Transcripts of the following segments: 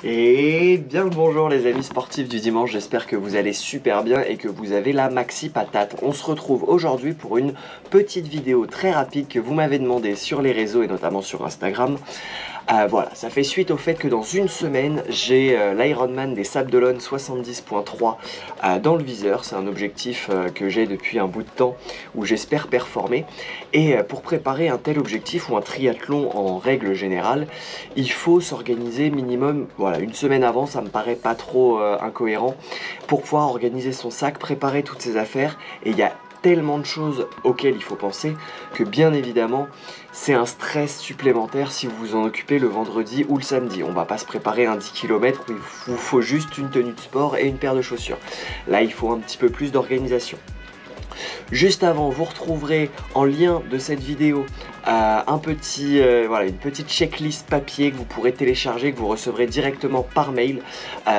Et bien le bonjour les amis sportifs du dimanche, j'espère que vous allez super bien et que vous avez la maxi patate. On se retrouve aujourd'hui pour une petite vidéo très rapide que vous m'avez demandé sur les réseaux et notamment sur Instagram. Voilà, ça fait suite au fait que dans une semaine, j'ai l'Ironman des Sables d'Olonne 70.3 dans le viseur. C'est un objectif que j'ai depuis un bout de temps où j'espère performer. Et pour préparer un tel objectif ou un triathlon en règle générale, il faut s'organiser minimum, voilà, une semaine avant, ça me paraît pas trop incohérent, pour pouvoir organiser son sac, préparer toutes ses affaires. Et il y a tellement de choses auxquelles il faut penser que bien évidemment c'est un stress supplémentaire si vous vous en occupez le vendredi ou le samedi. On va pas se préparer un 10 km où il vous faut juste une tenue de sport et une paire de chaussures. Là il faut un petit peu plus d'organisation. Juste avant, vous retrouverez en lien de cette vidéo une petite checklist papier que vous pourrez télécharger, que vous recevrez directement par mail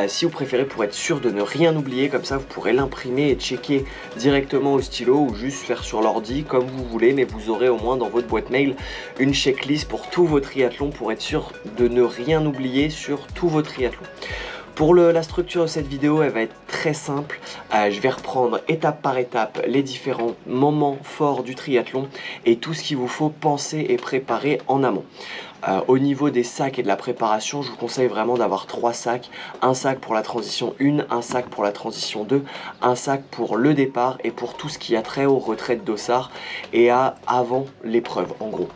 si vous préférez, pour être sûr de ne rien oublier. Comme ça vous pourrez l'imprimer et checker directement au stylo ou juste faire sur l'ordi comme vous voulez, mais vous aurez au moins dans votre boîte mail une checklist pour tous vos triathlons pour être sûr de ne rien oublier sur tous vos triathlons. Pour la structure de cette vidéo, elle va être très simple. Je vais reprendre étape par étape les différents moments forts du triathlon et tout ce qu'il vous faut penser et préparer en amont. Au niveau des sacs et de la préparation, je vous conseille vraiment d'avoir 3 sacs. Un sac pour la transition 1, un sac pour la transition 2, un sac pour le départ et pour tout ce qui a trait au retrait de dossard et à avant l'épreuve en gros.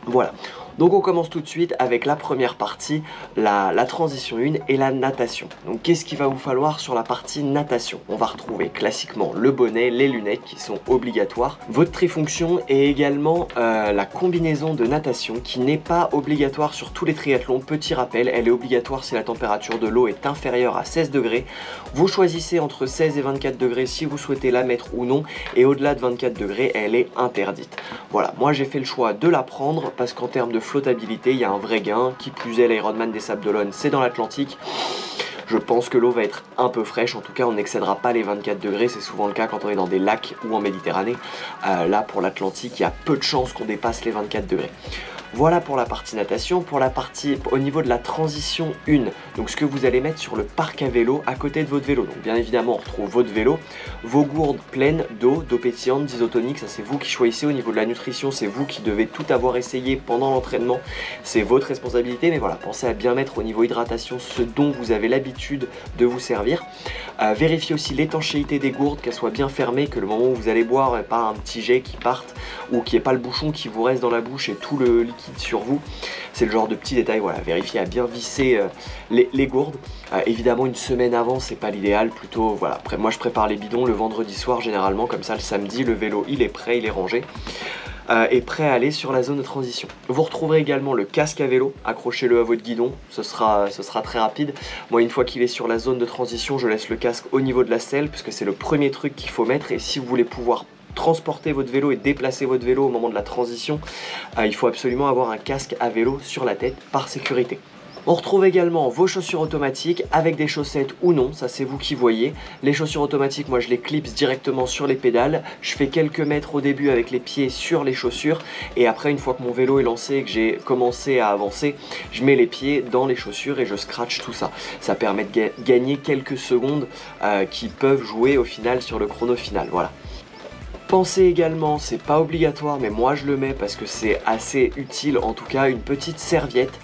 Voilà. Donc on commence tout de suite avec la première partie, la transition 1 et la natation. Donc qu'est-ce qu'il va vous falloir sur la partie natation? On va retrouver classiquement le bonnet, les lunettes qui sont obligatoires, votre trifonction et également la combinaison de natation qui n'est pas obligatoire sur tous les triathlons. Petit rappel, elle est obligatoire si la température de l'eau est inférieure à 16 degrés. Vous choisissez entre 16 et 24 degrés si vous souhaitez la mettre ou non, et au-delà de 24 degrés, elle est interdite. Voilà, moi j'ai fait le choix de la prendre parce qu'en termes de flottabilité, il y a un vrai gain. Qui plus est, l'Ironman des Sables d'Olonne, c'est dans l'Atlantique. Je pense que l'eau va être un peu fraîche, en tout cas on n'excédera pas les 24 degrés, c'est souvent le cas quand on est dans des lacs ou en Méditerranée. Là pour l'Atlantique, il y a peu de chances qu'on dépasse les 24 degrés. Voilà pour la partie natation. Pour la partie au niveau de la transition 1, donc ce que vous allez mettre sur le parc à vélo à côté de votre vélo. Donc bien évidemment on retrouve votre vélo, vos gourdes pleines d'eau pétillante, d'isotonique, ça c'est vous qui choisissez. Au niveau de la nutrition, c'est vous qui devez tout avoir essayé pendant l'entraînement, c'est votre responsabilité, mais voilà, pensez à bien mettre au niveau hydratation ce dont vous avez l'habitude de vous servir. Vérifiez aussi l'étanchéité des gourdes, qu'elles soient bien fermées, que le moment où vous allez boire, pas un petit jet qui parte ou qu'il n'y ait pas le bouchon qui vous reste dans la bouche et tout le liquide sur vous. C'est le genre de petits détails, voilà, vérifiez à bien visser les gourdes. Évidemment une semaine avant c'est pas l'idéal, plutôt voilà, après moi je prépare les bidons le vendredi soir généralement, comme ça le samedi le vélo il est prêt, il est rangé et prêt à aller sur la zone de transition. Vous retrouverez également le casque à vélo, accrochez-le à votre guidon, ce sera très rapide. Moi une fois qu'il est sur la zone de transition, je laisse le casque au niveau de la selle puisque c'est le premier truc qu'il faut mettre, et si vous voulez pouvoir transporter votre vélo et déplacer votre vélo au moment de la transition, il faut absolument avoir un casque à vélo sur la tête par sécurité. On retrouve également vos chaussures automatiques avec des chaussettes ou non, ça c'est vous qui voyez. Les chaussures automatiques, moi je les clipse directement sur les pédales. Je fais quelques mètres au début avec les pieds sur les chaussures et après une fois que mon vélo est lancé et que j'ai commencé à avancer, je mets les pieds dans les chaussures et je scratch tout ça. Ça permet de gagner quelques secondes qui peuvent jouer au final sur le chrono final, voilà. Pensez également, c'est pas obligatoire mais moi je le mets parce que c'est assez utile, en tout cas une petite serviette.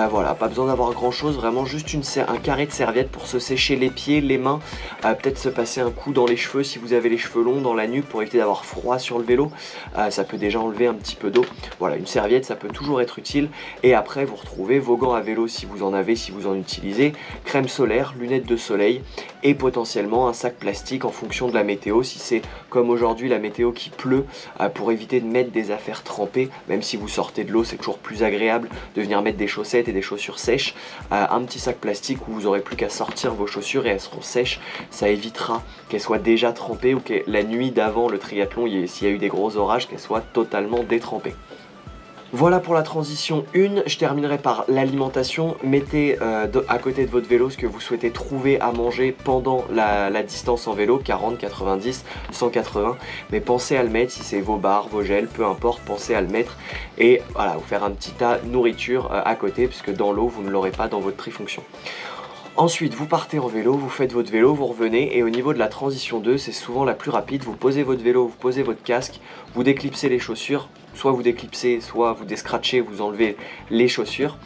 Voilà, pas besoin d'avoir grand chose, vraiment juste un carré de serviette pour se sécher les pieds, les mains, peut-être se passer un coup dans les cheveux si vous avez les cheveux longs, dans la nuque pour éviter d'avoir froid sur le vélo. Ça peut déjà enlever un petit peu d'eau. Voilà, une serviette ça peut toujours être utile. Et après vous retrouvez vos gants à vélo si vous en avez, si vous en utilisez, crème solaire, lunettes de soleil et potentiellement un sac plastique en fonction de la météo. Si c'est comme aujourd'hui la météo qui pleut, pour éviter de mettre des affaires trempées, même si vous sortez de l'eau c'est toujours plus agréable de venir mettre des chaussettes et des chaussures sèches, un petit sac plastique où vous aurez plus qu'à sortir vos chaussures et elles seront sèches, ça évitera qu'elles soient déjà trempées ou que la nuit d'avant le triathlon, s'il y a eu des gros orages, qu'elles soient totalement détrempées. Voilà pour la transition 1, je terminerai par l'alimentation. Mettez à côté de votre vélo ce que vous souhaitez trouver à manger pendant la distance en vélo, 40, 90, 180. Mais pensez à le mettre, si c'est vos barres, vos gels, peu importe, pensez à le mettre. Et voilà, vous faire un petit tas nourriture à côté, puisque dans l'eau, vous ne l'aurez pas dans votre trifonction. Ensuite, vous partez en vélo, vous faites votre vélo, vous revenez, et au niveau de la transition 2, c'est souvent la plus rapide. Vous posez votre vélo, vous posez votre casque, vous déclipsez les chaussures, soit vous déclipsez, soit vous descratchez, vous enlevez les chaussures.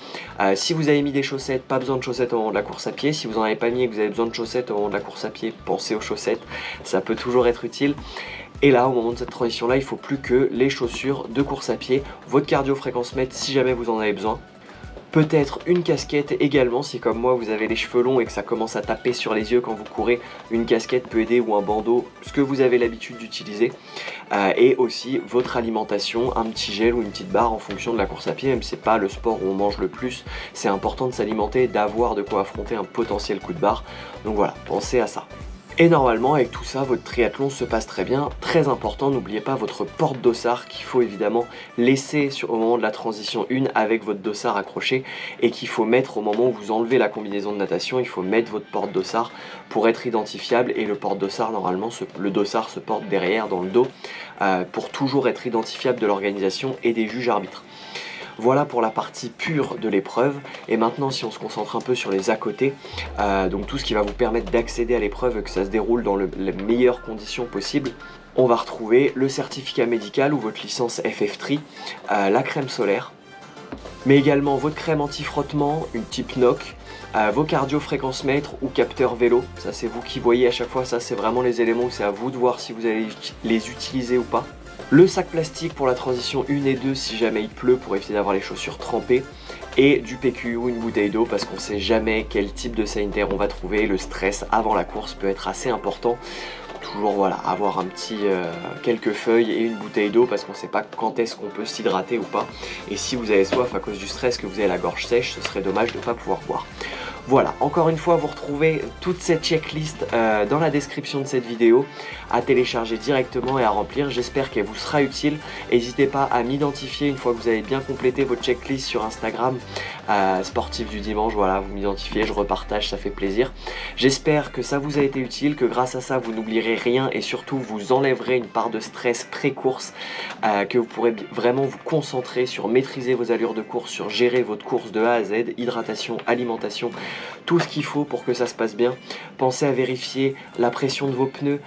Si vous avez mis des chaussettes, pas besoin de chaussettes au moment de la course à pied. Si vous n'en avez pas mis et que vous avez besoin de chaussettes au moment de la course à pied, pensez aux chaussettes, ça peut toujours être utile. Et là, au moment de cette transition-là, il ne faut plus que les chaussures de course à pied, votre cardio-fréquence-mètre si jamais vous en avez besoin. Peut-être une casquette également, si comme moi vous avez les cheveux longs et que ça commence à taper sur les yeux quand vous courez, une casquette peut aider, ou un bandeau, ce que vous avez l'habitude d'utiliser. Et aussi votre alimentation, un petit gel ou une petite barre en fonction de la course à pied, même si c'est pas le sport où on mange le plus, c'est important de s'alimenter et d'avoir de quoi affronter un potentiel coup de barre. Donc voilà, pensez à ça. Et normalement, avec tout ça, votre triathlon se passe très bien. Très important, n'oubliez pas votre porte-dossard qu'il faut évidemment laisser au moment de la transition 1 avec votre dossard accroché, et qu'il faut mettre au moment où vous enlevez la combinaison de natation. Il faut mettre votre porte-dossard pour être identifiable, et le porte-dossard, normalement, le dossard se porte derrière dans le dos pour toujours être identifiable de l'organisation et des juges arbitres. Voilà pour la partie pure de l'épreuve. Et maintenant, si on se concentre un peu sur les à côté, donc tout ce qui va vous permettre d'accéder à l'épreuve et que ça se déroule dans les meilleures conditions possibles, on va retrouver le certificat médical ou votre licence FF3, la crème solaire, mais également votre crème anti-frottement, une type NOC, vos cardio-fréquence-mètres ou capteurs vélo. Ça, c'est vous qui voyez à chaque fois. Ça, c'est vraiment les éléments où c'est à vous de voir si vous allez les utiliser ou pas. Le sac plastique pour la transition 1 et 2 si jamais il pleut, pour éviter d'avoir les chaussures trempées. Et du PQ ou une bouteille d'eau, parce qu'on ne sait jamais quel type de sanitaire on va trouver. Le stress avant la course peut être assez important. Toujours voilà, avoir un petit quelques feuilles et une bouteille d'eau, parce qu'on ne sait pas quand est-ce qu'on peut s'hydrater ou pas. Et si vous avez soif à cause du stress, que vous avez la gorge sèche, ce serait dommage de ne pas pouvoir boire. Voilà, encore une fois, vous retrouvez toute cette checklist dans la description de cette vidéo, à télécharger directement et à remplir. J'espère qu'elle vous sera utile. N'hésitez pas à m'identifier une fois que vous avez bien complété votre checklist sur Instagram, sportif du dimanche. Voilà, vous m'identifiez, je repartage, ça fait plaisir. J'espère que ça vous a été utile, que grâce à ça vous n'oublierez rien, et surtout vous enlèverez une part de stress pré-course, que vous pourrez vraiment vous concentrer sur maîtriser vos allures de course, sur gérer votre course de A à Z, hydratation, alimentation, tout ce qu'il faut pour que ça se passe bien. Pensez à vérifier la pression de vos pneus,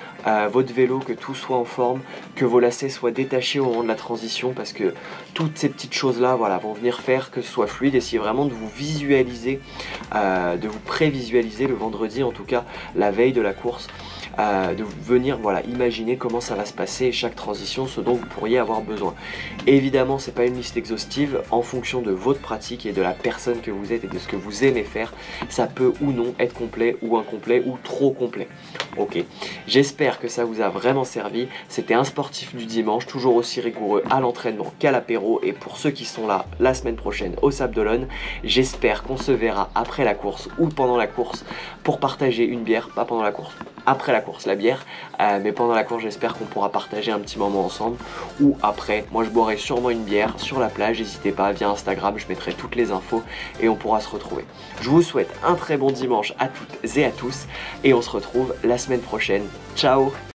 votre vélo, que tout soit en forme, que vos lacets soient détachés au moment de la transition, parce que toutes ces petites choses là, voilà, vont venir faire que ce soit fluide. Essayez vraiment de vous visualiser, de vous prévisualiser le vendredi, en tout cas la veille de la course, de venir voilà, imaginer comment ça va se passer, chaque transition, ce dont vous pourriez avoir besoin. Et évidemment, c'est pas une liste exhaustive. En fonction de votre pratique et de la personne que vous êtes et de ce que vous aimez faire, ça peut ou non être complet ou incomplet ou trop complet. Ok, j'espère que ça vous a vraiment servi. C'était un sportif du dimanche, toujours aussi rigoureux à l'entraînement qu'à l'apéro. Et pour ceux qui sont là la semaine prochaine au Sable d'Olonne, j'espère qu'on se verra après la course ou pendant la course pour partager une bière. Pas pendant la course, après la course la bière, mais pendant la course j'espère qu'on pourra partager un petit moment ensemble, ou après. Moi je boirai sûrement une bière sur la plage. N'hésitez pas, via Instagram je mettrai toutes les infos et on pourra se retrouver. Je vous souhaite un très bon dimanche à toutes et à tous, et on se retrouve la semaine prochaine. Ciao!